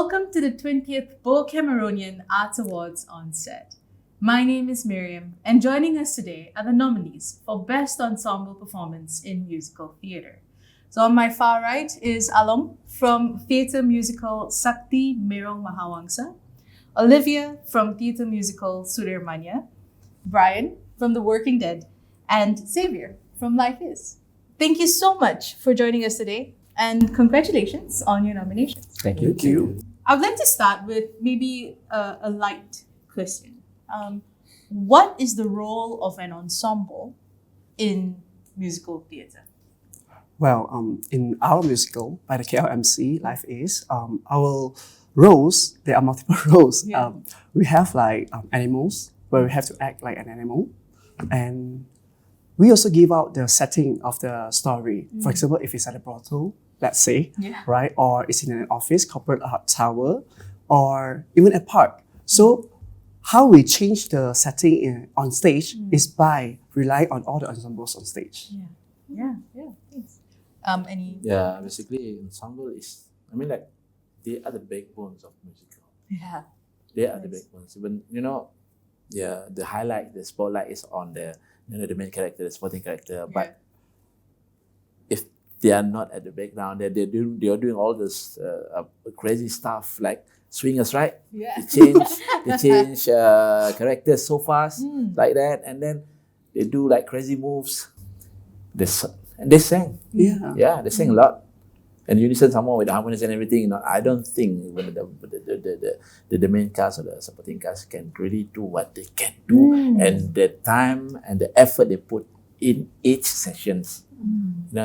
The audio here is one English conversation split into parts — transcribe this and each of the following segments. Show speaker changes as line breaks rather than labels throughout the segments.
Welcome to the 20th BOH Cameronian Arts Awards on set. My name is Miriam, and joining us today are the nominees for Best Ensemble Performance in Musical Theatre. So on my far right is Aloeng from Teater Muzikal Sakti, Merong, Mahawangsa, Olivia from Teater Muzikal Sudirmania, Brian from The Working Dead, and Xavier from Life Is. Thank you so much for joining us today, and congratulations on your nominations.
Thank you.
I would like to start with maybe a light question. What is the role of an ensemble in musical theatre?
Well, in our musical by the KLMC, Life Is, our roles, there are multiple roles.
Yeah.
We have like animals, where we have to act like an animal. And we also give out the setting of the story. For example, if it's at a brothel, let's say, right? Or it's in an office, corporate tower, or even a park. So how we change the setting on stage is by relying on all the ensembles on stage.
Yeah. Thanks.
Basically, ensemble is, they are the backbones of musical.
Yeah.
They are the backbones. Even, the highlight, the spotlight is on the main character, the supporting character. But if they are not at the background, they are doing all this crazy stuff like swingers, right?
Yeah.
They change characters so fast like that, and then they do like crazy moves. They sang. Yeah, they sang a lot. And unison some more with the harmonies and everything. I don't think even the main cast or the supporting cast can really do what they can do, and the time and the effort they put in each sessions. They're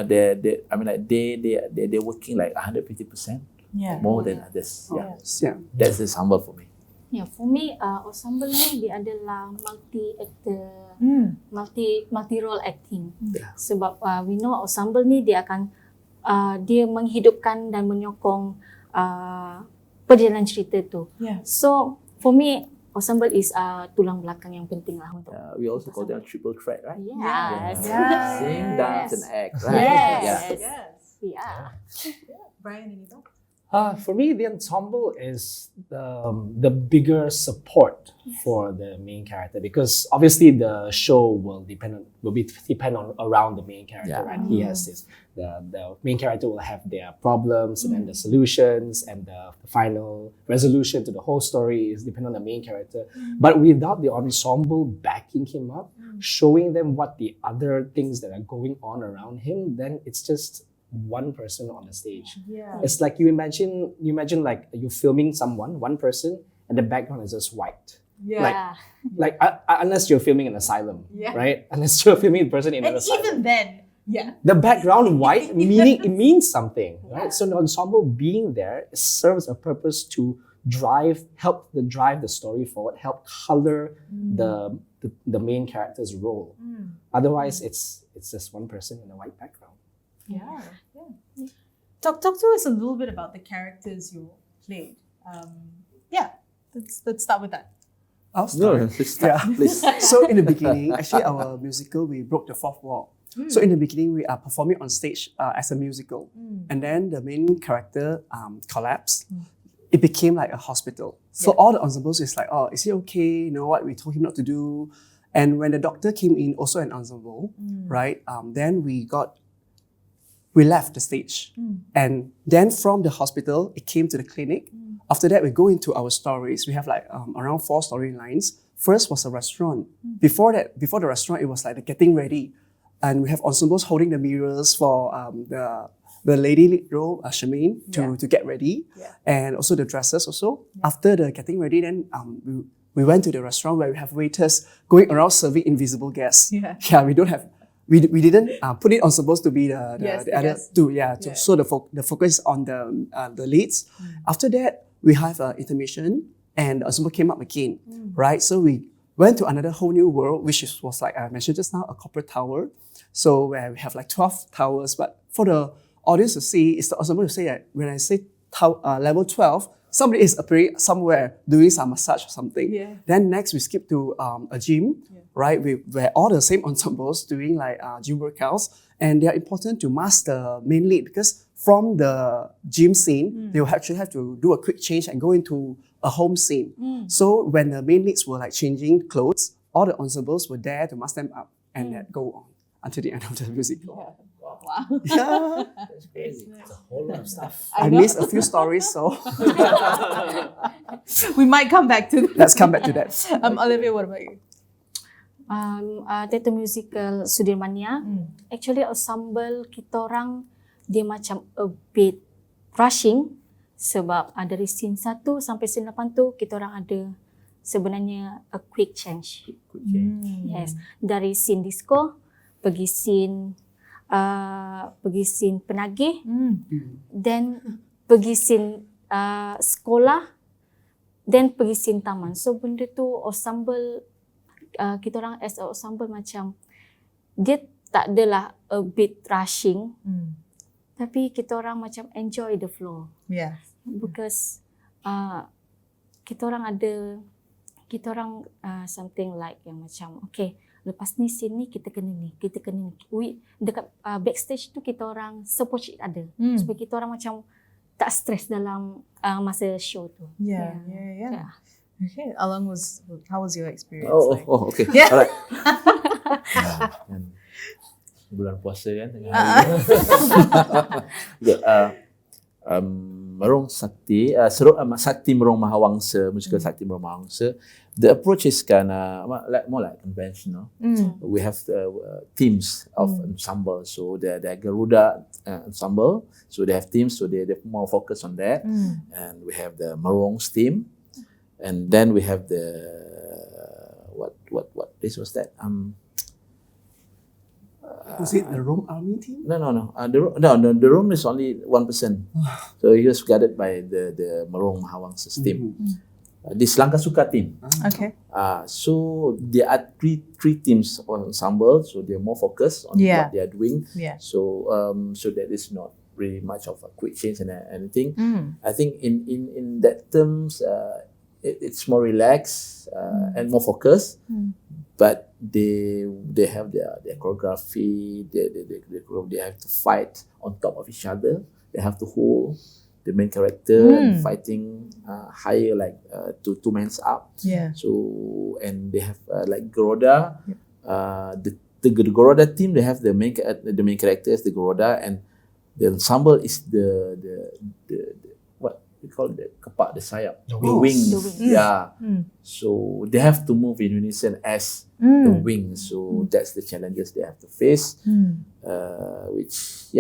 working like 150% more than others. That's Ensemble for me.
For me, ensemble ni dia adalah multi-actor, multi-role acting. Sebab we know ensemble ni dia akan dia menghidupkan dan menyokong perjalanan cerita tu. So for me, ensemble is tulang belakang yang penting lah untuk.
We also call them triple threat, right?
Yes.
Sing, dance, and act, right?
Yes.
Brian, any thoughts?
For me, the ensemble is the bigger support for the main character, because obviously the show will depend on around the main character, right? He has his the main character will have their problems and then the solutions, and the final resolution to the whole story is dependent on the main character. But without the ensemble backing him up, showing them what the other things that are going on around him, then it's just one person on the stage. It's like you imagine like you're filming one person, and the background is just white. Like unless you're filming an asylum, right? Unless you're filming a person in an asylum.
Even then,
the background white meaning it means something, right? So the ensemble being there serves a purpose to help drive the story forward, help color the main character's role. Otherwise, it's just one person in a white background.
Talk to us a little bit about the characters you played. Let's start with that.
I'll start.
Please.
So in the beginning, actually our musical, we broke the fourth wall. So in the beginning, we are performing on stage as a musical. And then the main character collapsed. It became like a hospital. So all the ensembles is like, oh, is he okay? You know what, we told him not to do. And when the doctor came in, also an ensemble, right? Then we left the stage. And then from the hospital, it came to the clinic. After that, we go into our stories. We have like around 4 storylines. First was a restaurant. Before the restaurant, it was like the getting ready. And we have ensembles holding the mirrors for the lady lead role, Charmaine, to get ready. And also the dresses also. After the getting ready, then we went to the restaurant where we have waiters going around serving invisible guests. We don't have... We didn't put it on supposed to be the other two. So the focus on the leads. After that, we have intermission, and the ensemble came up again, right? So we went to another whole new world, which was like I mentioned just now, a corporate tower. So where we have like 12 towers, but for the audience to see, it's the ensemble to say that when I say level 12, somebody is appearing somewhere doing some massage or something. Then next we skip to a gym, right? Where all the same ensembles doing like gym workouts, and they are important to mask the main lead, because from the gym scene, they will actually have to do a quick change and go into a home scene. So when the main leads were like changing clothes, all the ensembles were there to mask them up and then go on until the end of the musical.
Wow.
Yeah.
That's crazy. It's a whole lot of stuff.
I missed a few stories, so
We might come back to that.
let's come back to that.
Olivia, what about you?
Teater Muzikal Sudirmania. Actually ensemble kita orang dia macam a bit rushing sebab dari scene 1 sampai scene 8 tu kita orang ada sebenarnya a quick change. Yes, dari scene disco pergi scene penagih, then pergi scene sekolah, then pergi scene taman. So benda tu ensemble kita orang as a ensemble macam dia tak adalah a bit rushing, tapi kita orang macam enjoy the flow.
Yeah.
Because kita orang something like yang macam okay, lepas ni scene ni kita kena ni. Dekat backstage tu kita orang support each other supaya kita orang macam tak stress dalam masa show tu.
Yeah. Okay, Aloeng, how was your experience?
Okay.
Yeah.
Alright. Bulan puasa kan. Merong Sakti, Sakti Merong Mahawangsa, musical Sakti Merong Mahawangsa. The approach is kind of more like conventional. We have teams of ensemble. So the Garuda ensemble. So they have teams. So they're more focused on that. And we have the Merong's team. And then we have the what this was that
Was it the Rome Army team?
No. The room is only one person. So he was guided by the Merong Mahawangsa's team. This Langkah Suka team.
Okay.
So there are three teams of ensemble. So they're more focused on what they are doing.
Yeah.
So so that is not really much of a quick change and anything. I think in that terms, it's more relaxed and more focused. But they have their choreography. They have to fight on top of each other. They have to hold the main character and fighting higher, like two men's up.
Yeah.
So and they have like Garuda. The Garuda team, they have the main character is the Garuda, and the ensemble is the what we call the kepak, the sayap, the wings. Yeah. So they have to move in unison as the wings. So that's the challenges they have to face. Which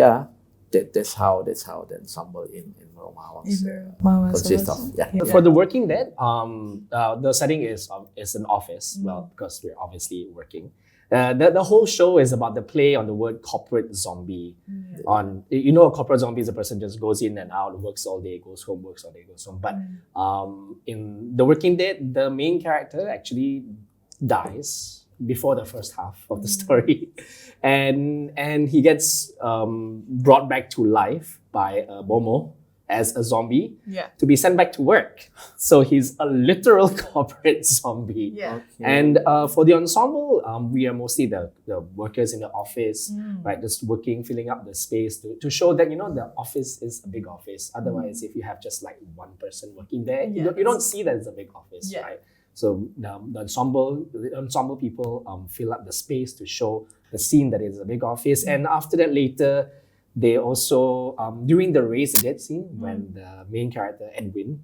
that's how the ensemble in Merong Mahawangsa consists of.
For the working dead, the setting is an office. Well, because we're obviously working. The whole show is about the play on the word corporate zombie. A corporate zombie is a person just goes in and out, works all day, goes home, works all day, goes home. But in The Working Dead, the main character actually dies before the first half of the story, and he gets brought back to life by Bomo as a zombie to be sent back to work. So he's a literal corporate zombie.
Yeah.
And for the ensemble, we are mostly the workers in the office, right? Just working, filling up the space to show that, the office is a big office. Otherwise, if you have just like one person working there, you don't see that it's a big office, right? So the ensemble people fill up the space to show the scene that is a big office. And after that, later, they also, during the raise the dead scene, when the main character, Edwin,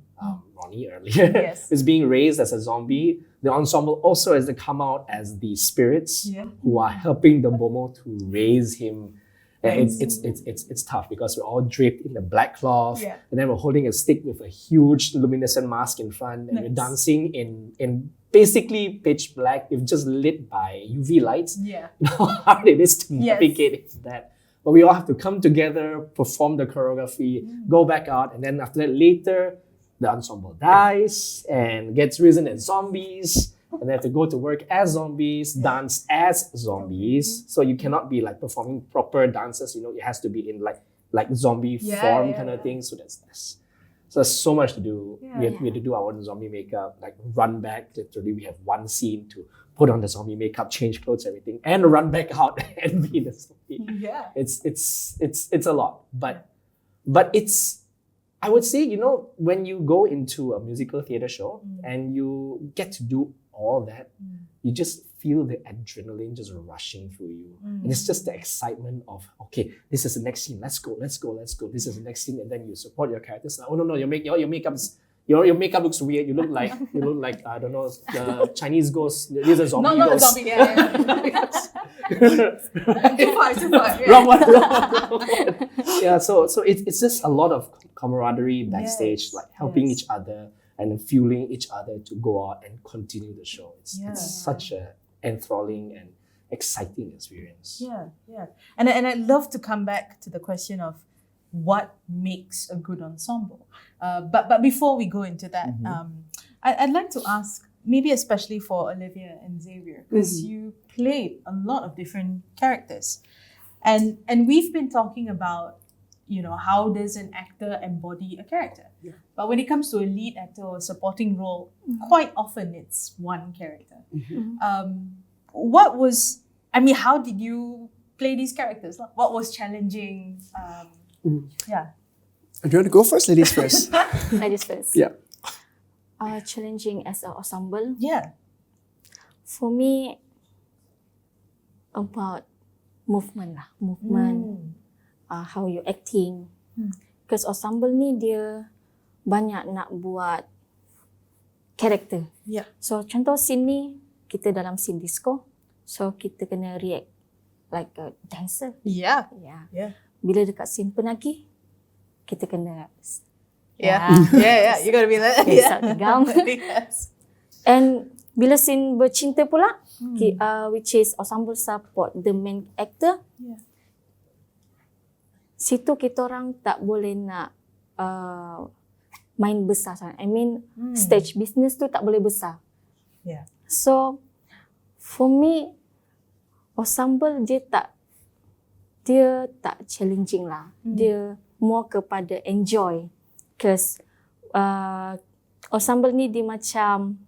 Ronnie earlier, is being raised as a zombie, the ensemble also has to come out as the spirits who are helping the Bomo to raise him. And it's tough because we're all draped in the black cloth, and then we're holding a stick with a huge luminescent mask in front, and we're dancing in basically pitch black, if just lit by UV lights. You know how hard it is to navigate that. But we all have to come together, perform the choreography, go back out, and then after that, later, the ensemble dies and gets risen as zombies, and they have to go to work as zombies, dance as zombies. So you cannot be like performing proper dances, it has to be in like zombie form kind of thing. So there's so much to do. We had to do our own zombie makeup, like run back. Literally, we have one scene to put on the zombie makeup, change clothes, everything, and run back out and be the zombie. It's a lot, but but I would say, when you go into a musical theatre show and you get to do all that, you just feel the adrenaline just rushing through you. And it's just the excitement of, okay, this is the next scene. Let's go. This is the next scene. And then you support your characters. Like, oh no, your makeup looks weird. You look like I don't know, the Chinese ghost. These are zombie
Not
ghosts.
a zombie. Yeah. Too far. Yeah.
Wrong one. Yeah, so it's just a lot of camaraderie backstage,
Yes,
like helping
yes.
each other and fueling each other to go out and continue the show. It's such a enthralling and exciting experience.
Yeah. And I'd love to come back to the question of what makes a good ensemble. But before we go into that, I'd like to ask, maybe especially for Olivia and Xavier, because you played a lot of different characters. And we've been talking about, how does an actor embody a character?
Yeah.
But when it comes to a lead actor or supporting role, quite often it's one character. How did you play these characters? What was challenging? Yeah.
Do you want to go first? Ladies first.
Ladies first.
Yeah.
Challenging as an ensemble.
Yeah.
For me, about movement. How you acting. Because ensemble ni dia banyak nak buat karakter.
Yeah.
So contoh scene ni, kita dalam scene disco. So kita kena react like a dancer.
Yeah.
Yeah. Bila dekat scene penagih, kita kena
Yeah. You gotta be like
Besar tegang.
Yes.
And bila scene bercinta pula, which is ensemble support the main actor, situ kita orang tak boleh nak main besar sangat. I mean, stage business tu tak boleh besar.
Yeah.
So, for me, ensemble dia tak challenging lah. Dia more kepada enjoy. Because ensemble ni dia macam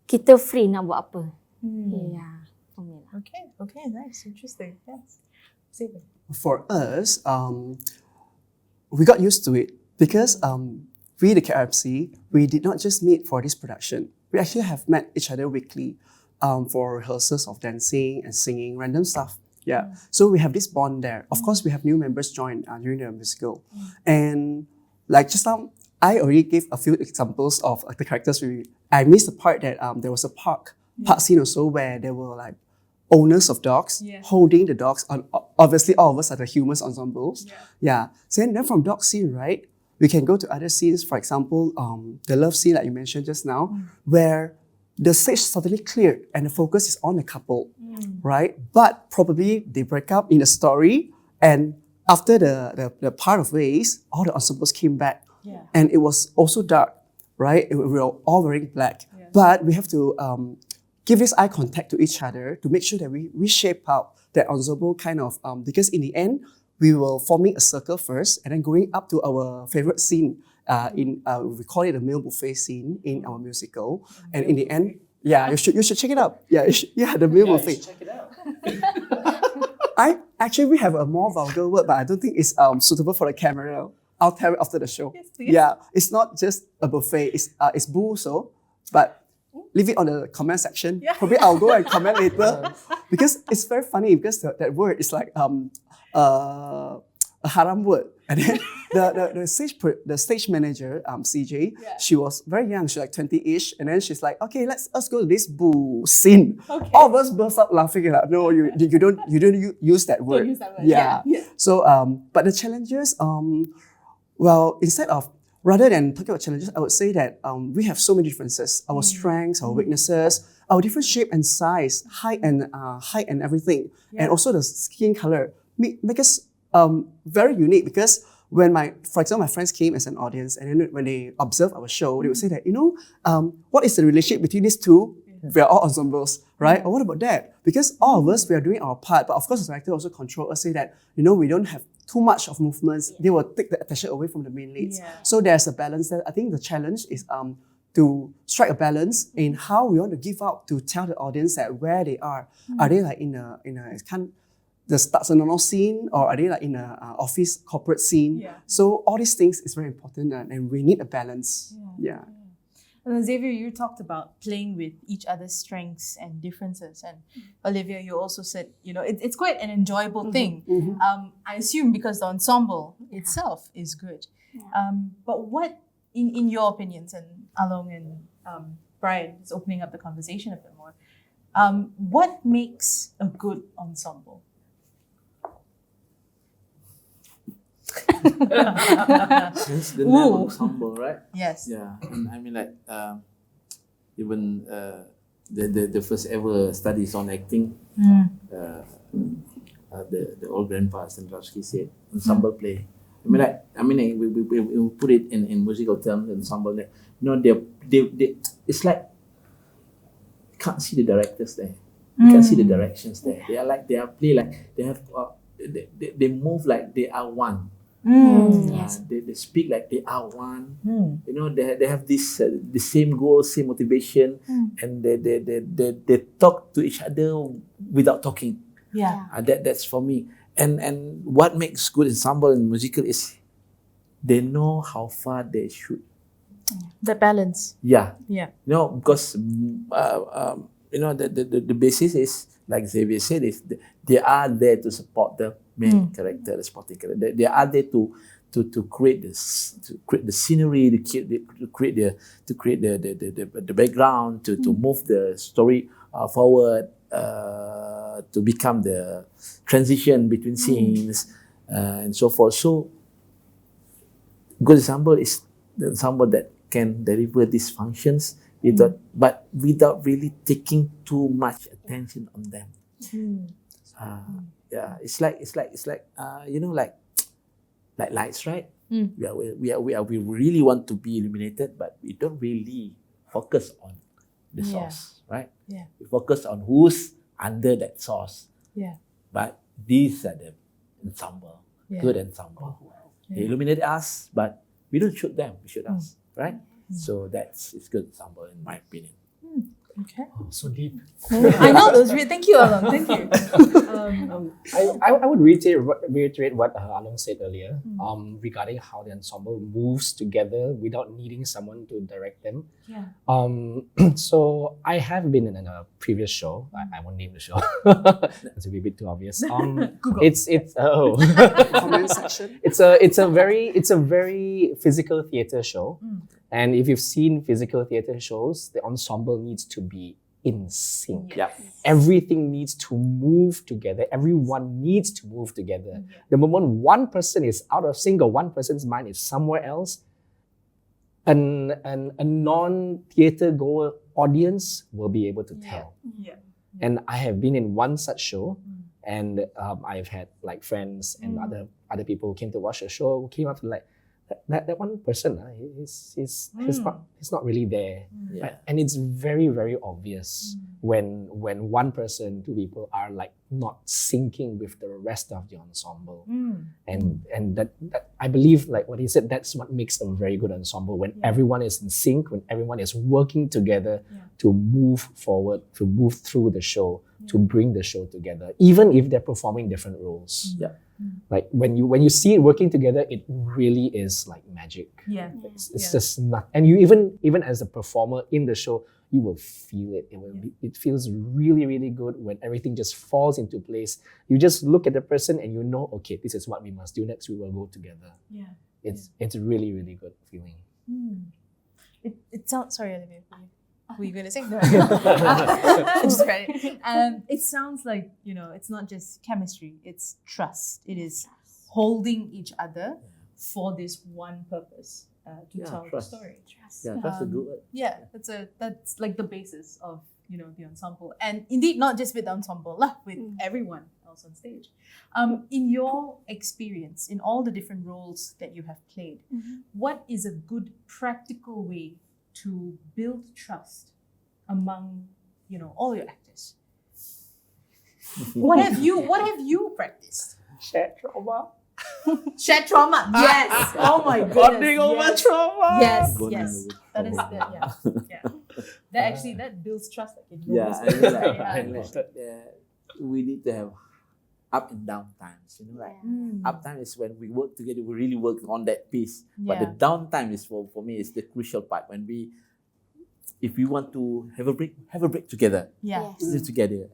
kita free nak buat apa. Yeah. For me lah.
Okay, nice, interesting. Yes. Xavier.
For us, we got used to it because we, the KRMC, we did not just meet for this production. We actually have met each other weekly for rehearsals of dancing and singing, random stuff. Yeah. So we have this bond there. Of course, we have new members join during the musical. And like just now, I already gave a few examples of the characters. I missed the part that there was a park scene also where there were like owners of dogs holding the dogs. Obviously, all of us are the humans ensembles. Yeah. So then from dog scene, right, we can go to other scenes. For example, the love scene that you mentioned just now, where the stage suddenly cleared and the focus is on the couple, right? But probably they break up in the story, and after the part of ways, all the ensembles came back, and it was also dark, right? We were all wearing black, but we have to give this eye contact to each other to make sure that we shape out that ensemble kind of, because in the end, we were forming a circle first and then going up to our favorite scene we call it a meal buffet scene in our musical. And in the end, you should check it out. The meal buffet.
Check it out.
We have a more vulgar word, but I don't think it's suitable for the camera. I'll tell it after the show.
Yes, please.
Yeah, it's not just a buffet. It's boo so, but leave it on the comment section. Probably I'll go and comment later because it's very funny because that word is like a haram word. And then the stage manager, CJ, she was very young, she's like 20-ish, and then she's like, okay, let's go to this boo scene. Okay. All of us burst up laughing like, no, you don't use that word.
Don't use that word.
Yeah. So but the challenges, rather than talking about challenges, I would say that we have so many differences. Our strengths, our weaknesses, our different shape and size, height and everything, and also the skin color make us very unique. Because for example, my friends came as an audience, and then when they observe our show, they would say that, what is the relationship between these two? We are all ensembles, right? Or what about that? Because all of us, we are doing our part, but of course the director also control us, say that, we don't have too much of movements. They will take the attention away from the main leads. So there's a balance there. I think the challenge is to strike a balance in how we want to give out to tell the audience that where they are. Are they like in a the Tatsunono scene, or are they like in a office corporate scene?
Yeah.
So all these things is very important, and we need a balance. Yeah.
And then Xavier, you talked about playing with each other's strengths and differences. And Olivia, you also said, it's quite an enjoyable thing. I assume because the ensemble itself is good. But what, in your opinions, and Aloeng and Brian is opening up the conversation a bit more, what makes a good ensemble?
Hence the name ensemble, right?
Yes.
Yeah, and I mean even the first ever studies on acting, the old grandpa Sandrovsky said ensemble play. We put it in musical terms, ensemble. They it's like you can't see the directors there. You can't see the directions there. They move like they are one. They speak like they are one. They have this the same goal, same motivation, and they talk to each other without talking. That's for me. And what makes good ensemble in musical is they know how far they should.
The balance.
Because the basis is, like Xavier said, is they are there to support the main character, the supporting character. They are there to create this, to create the scenery, to create the background, to move the story forward, to become the transition between scenes, and so forth. So, good ensemble is the ensemble that can deliver these functions without really taking too much attention on them. It's like like lights, right? We really want to be illuminated, but we don't really focus on the source, right? We focus on who's under that source. But these are the ensemble, good ensemble. They illuminate us, but we don't shoot them, we shoot us, right? So it's good ensemble in my opinion.
Okay.
Oh, so deep.
I know those. Thank you, Aloeng. Thank you.
I would reiterate what Aloeng said earlier regarding how the ensemble moves together without needing someone to direct them. So I have been in a previous show. I won't name the show. That's a bit too obvious.
Google.
It's
Comment section.
It's a very physical theatre show. And if you've seen physical theatre shows, the ensemble needs to be in sync. Everything needs to move together. Everyone needs to move together. The moment one person is out of sync or one person's mind is somewhere else, a non-theatre goer audience will be able to tell. And I have been in one such show, and I've had like friends and other people who came to watch the show who came up to like, that one person, he's not really there. Right? And it's very, very obvious when one person, two people are like not syncing with the rest of the ensemble. And that I believe, like what he said, that's what makes a very good ensemble, when everyone is in sync, when everyone is working together to move forward, to move through the show, to bring the show together, even if they're performing different roles. Like when you see it working together, it really is like magic. It's just not, and you even as a performer in the show, you will feel it. It feels really, really good when everything just falls into place. You just look at the person and you know, okay, this is what we must do next. We will go together. It's a really, really good feeling.
It sounds, sorry, Olivia, were you going to say? No. Just credit. It sounds like, it's not just chemistry, it's trust. It is holding each other for this one purpose, to tell
trust.
the story.
Trust a good word.
That's like the basis of, the ensemble. And indeed, not just with the ensemble, with everyone else on stage. In your experience, in all the different roles that you have played, what is a good practical way to build trust among, all your actors? What have you practiced?
Shared trauma.
Shared trauma. Yes. Oh my goodness.
Bonding over trauma.
Yes. That is that builds trust. Like
we need to have up and down times. Like up time is when we work together, we really work on that piece. But the
Yeah.
downtime is for me is the crucial part when if we want to have a break together.
Yeah.
Still together.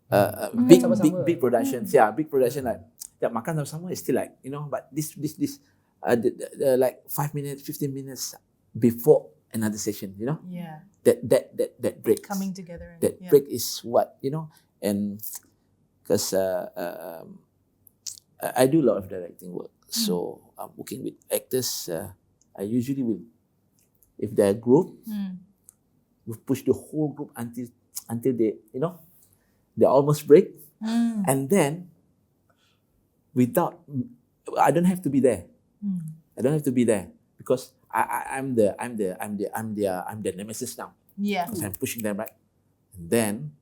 Sama-sama.
Big productions. Yeah, big production like makan sama-sama is still like, but this like 5 minutes, 15 minutes before another session,
Yeah.
that break.
Coming together. And,
That break is what, and because I do a lot of directing work. So I'm working with actors. I usually will, if they're a group, we push the whole group until they, they almost break. And then I don't have to be there. I don't have to be there because I'm the nemesis now.
Yeah.
Because I'm pushing them right. And then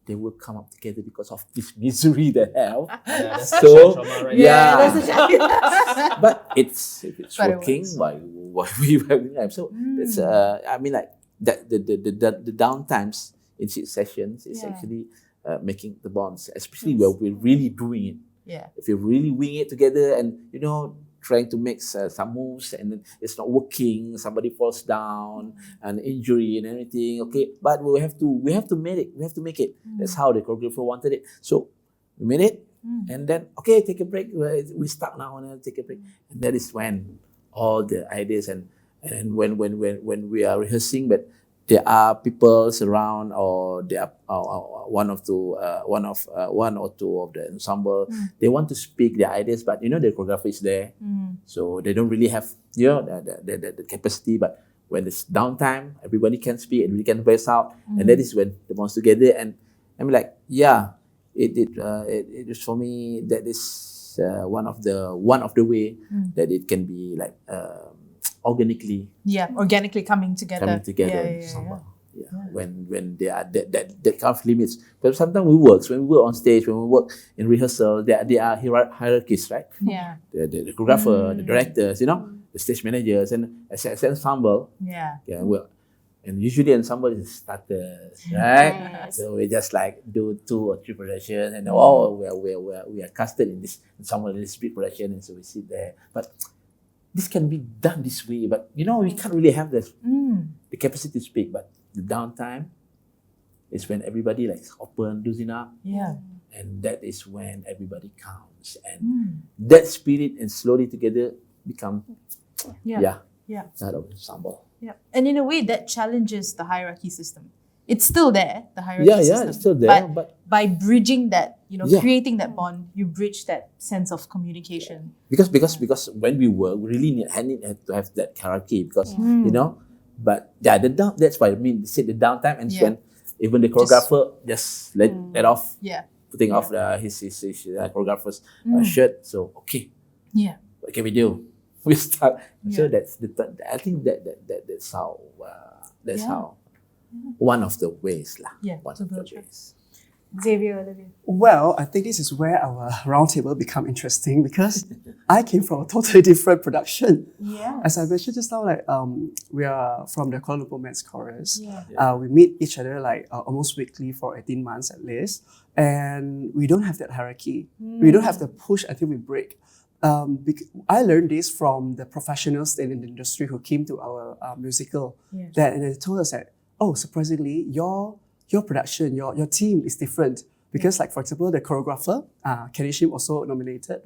they will come up together because of this misery they have.
Yeah, that's
So,
trauma right
yeah.
That's a challenge.
But if it's
But it
working,
works.
why we having time? So it's I mean like that the downtimes in sessions is actually making the bonds, especially where we're really doing it.
Yeah.
If you're really wing it together and trying to make some moves and then it's not working, somebody falls down, an injury and everything. Okay, but we have to make it. We have to make it. That's how the choreographer wanted it. So we made it, and then okay, take a break. We stuck now and take a break, and that is when all the ideas and when we are rehearsing, but there are people around, or there are one or two of the ensemble. They want to speak their ideas, but the choreographer is there, so they don't really have the capacity. But when it's downtime, everybody can speak, everybody can voice out, and that is when the bonds together. And I'm like, it is for me that is one of the way that it can be like. Organically
coming together.
in ensemble. When there are that kind of limits. But sometimes when we work on stage, when we work in rehearsal, there are hierarchies, right?
Yeah.
The choreographer, the directors, the stage managers, and as ensemble.
Yeah.
And usually ensemble is starters, right?
Yes.
So we just like do 2 or 3 productions, and we are casted in this ensemble, in this big production, and so we sit there. But this can be done this way, but we can't really have the capacity to speak. But the downtime is when everybody like open, loosen up, and that is when everybody counts, and that spirit and slowly together become that of ensemble.
Yeah. And in a way that challenges the hierarchy system. It's still there, the hierarchy system.
It's still there, but
by bridging that, creating that bond, you bridge that sense of communication.
Because when we work, we really need to have that hierarchy because but that's why I mean say the downtime, and when even the choreographer just let off, putting off his choreographer's shirt. So okay, what can we do? We start. So that's I think that's how one of the ways lah. One of the ways.
Xavier, Olivia.
Well, I think this is where our roundtable become interesting because I came from a totally different production.
Yeah.
As I mentioned just now, like we are from the Kuala Lumpur Men's Chorus.
Yeah.
We meet each other like almost weekly for 18 months at least, and we don't have that hierarchy. We don't have the push until we break. I learned this from the professionals in the industry who came to our musical. And they told us that, oh, surprisingly, your production, your team is different. Because like, for example, the choreographer, Kakiseni also nominated.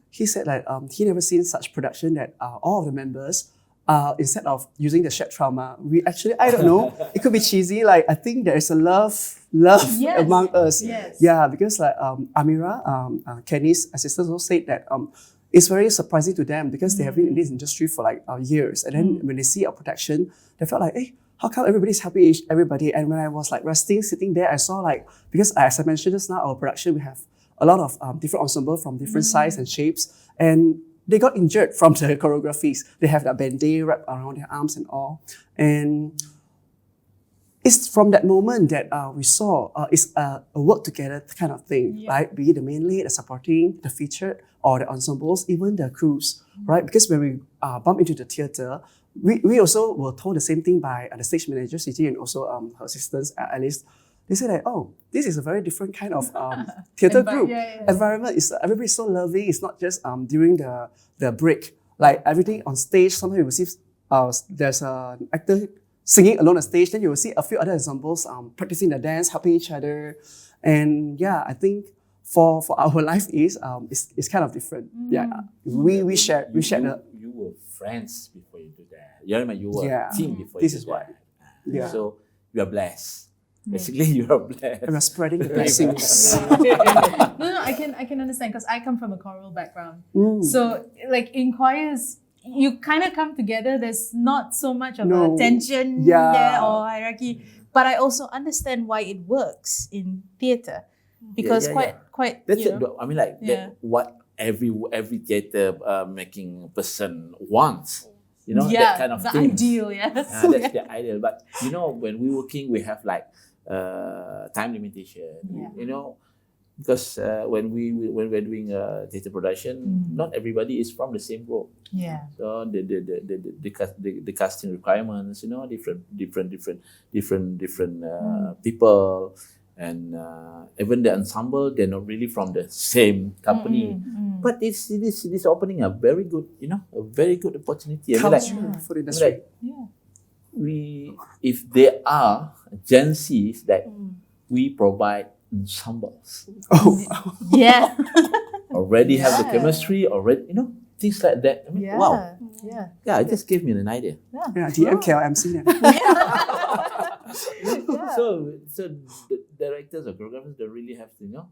He said that he never seen such production that all of the members, instead of using the shared trauma, we actually, I don't know, it could be cheesy, like I think there is a love among us.
Yes.
Yeah, because like Amira, Kenny's assistant also said that it's very surprising to them because they have been in this industry for like years. And then when they see our production, they felt like, hey, how come everybody's happy, everybody? And when I was like resting, sitting there, I saw like, because as I mentioned just now, our production, we have a lot of different ensemble from different size and shapes. And they got injured from the choreographies. They have that band-aid wrapped around their arms and all. And it's from that moment that we saw it's a work together kind of thing, right? Be it the main lead, the supporting, the featured, or the ensembles, even the crews, right? Because when we bump into the theatre, we also were told the same thing by the stage manager, Siti, and also her assistants, Alice, they say that, oh, this is a very different kind of theatre group. Environment is everybody's so loving. It's not just during the break. Like everything on stage, sometimes you will see there's an actor singing alone on stage, then you will see a few other ensembles practicing the dance, helping each other. And yeah, I think for our life is it's kind of different. Yeah, we share the.
You were friends before you do that. You were a team before.
This
you
is
do
why.
that.
Yeah.
So you are blessed. Basically, you are blessed.
And we're spreading the blessings.
No, I can understand because I come from a choral background. So like in choirs, you kind of come together. There's not so much of a tension there or hierarchy. But I also understand why it works in theatre because quite.
That's it. I mean, like that, what every theatre making person wants. You know, that kind of
the
things.
Ideal, yes.
That's the ideal. But you know, when we working, we have like time limitation. You know, because when we're doing a theatre production, not everybody is from the same group.
Yeah.
So the casting requirements, you know, different people, and even the ensemble, they're not really from the same company. But this opening a very good, you know, a very good opportunity. I mean,
for the industry.
If there are agencies that we provide ensembles, already have the chemistry, already, you know, things like that. I mean, wow. Yeah, it just gave me an idea.
Yeah, DM KLMC.
So the directors or choreographers, they really have to, you know,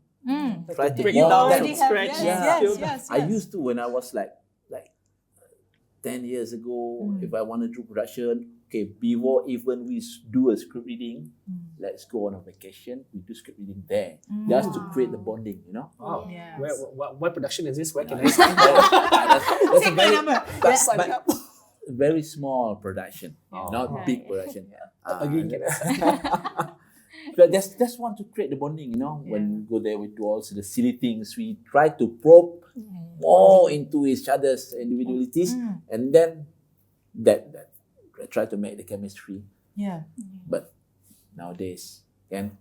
try to
bring it down
mold
from
them.
scratch.
Yes.
I used to, when I was like 10 years ago, if I want to do production, okay, before even we do a script reading, let's go on a vacation, we do script reading there, just to create the bonding, you know.
Oh,
Yes.
what production is this? Where can I sign that?
Take my number.
But very small production, not big production.
Again,
But that's want to create the bonding, you know. When we go there, we do also the silly things. We try to probe more into each other's individualities, and then that try to make the chemistry.
Yeah.
But nowadays, kan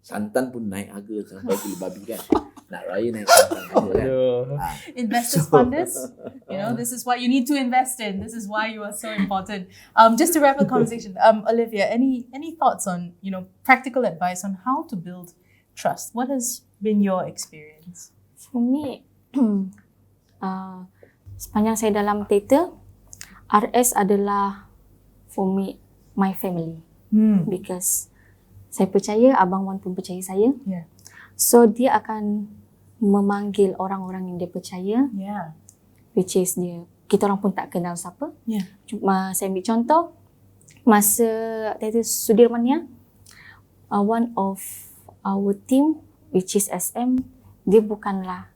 santan pun naik harga sampai gila babi kan. Nak raya naik santan harga kan.
Investors fund this. You know, this is what you need to invest in. This is why you are so important. Just to wrap the conversation, Olivia, any thoughts on, you know, practical advice on how to build trust? What has been your experience?
For me, sepanjang saya dalam teater, RS adalah for me my family because saya percaya Abang Wan pun percaya saya.
Yeah.
So dia akan memanggil orang-orang yang dia percaya, which is kita orang pun tak kenal siapa. Cuma saya ambil contoh masa Teater Sudirmania, one of our team which is SM, dia bukanlah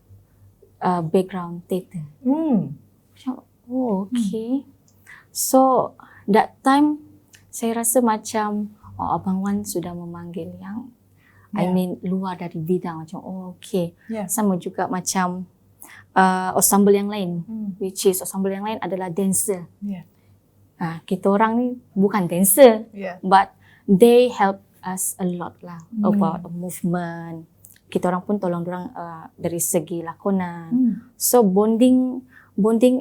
background theater. Macam, okay. So that time saya rasa macam Abang Wan sudah memanggil yang I mean luar dari bidang, macam okay. Sama juga macam ensemble yang lain, which is ensemble yang lain adalah dancer. Kita orang ni bukan dancer, but they help us a lot lah about movement. Kita orang pun tolong dorang dari segi lakonan. So bonding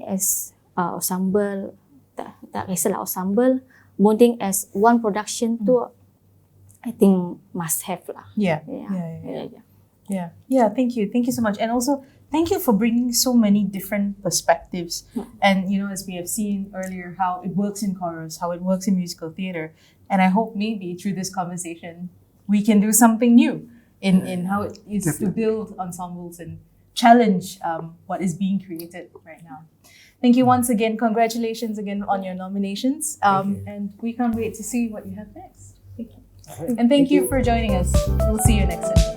as ensemble, tak kisahlah ensemble, bonding as one production tu I think must have lah.
Yeah. Thank you so much, and also thank you for bringing so many different perspectives. And you know, as we have seen earlier, how it works in chorus, how it works in musical theatre, and I hope maybe through this conversation we can do something new in how it is to build ensembles and challenge what is being created right now. Thank you once again. Congratulations again on your nominations, and we can't wait to see what you have next. Thank you. And thank you for joining us. We'll see you next time.